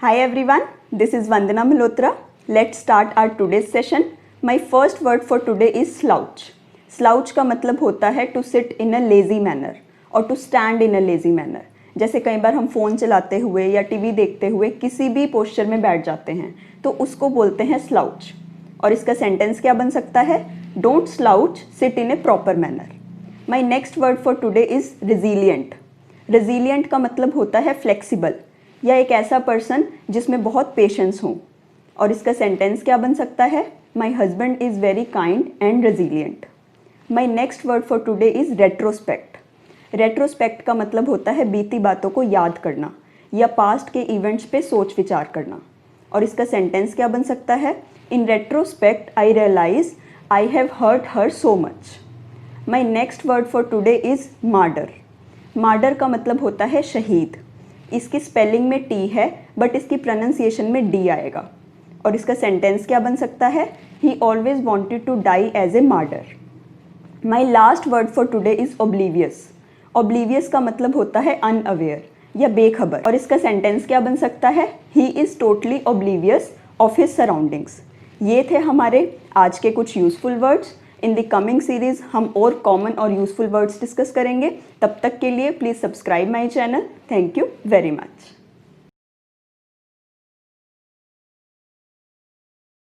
Hi everyone, this is Vandana Malhotra. Let's start our today's session. My first word for today is slouch. Slouch का मतलब होता है to sit in a lazy manner और to stand in a lazy manner. जैसे कई बार हम phone चलाते हुए या टीवी देखते हुए किसी भी पोस्चर में बैठ जाते हैं तो उसको बोलते हैं slouch. और इसका सेंटेंस क्या बन सकता है? Don't slouch, sit in a proper manner. My next word for today is resilient. Resilient का मतलब होता है flexible या एक ऐसा पर्सन जिसमें बहुत पेशेंस हो. और इसका सेंटेंस क्या बन सकता है? My husband is very kind and resilient. My next word for today is retrospect. Retrospect का मतलब होता है बीती बातों को याद करना या पास्ट के इवेंट्स पे सोच विचार करना. और इसका सेंटेंस क्या बन सकता है? In retrospect I realize I have hurt her so much. My next word for today is martyr. Martyr का मतलब होता है शहीद. इसकी स्पेलिंग में टी है बट इसकी प्रोनाउंसिएशन में डी आएगा. और इसका सेंटेंस क्या बन सकता है? He always wanted to die as a martyr. My last word for today is oblivious. Oblivious का मतलब होता है अनअवेयर या बेखबर. और इसका सेंटेंस क्या बन सकता है? He is totally oblivious of his surroundings. ये थे हमारे आज के कुछ useful words. In the coming series हम और कॉमन और यूज़फुल वर्ड्स डिस्कस करेंगे. तब तक के लिए please subscribe my channel. Thank you very much.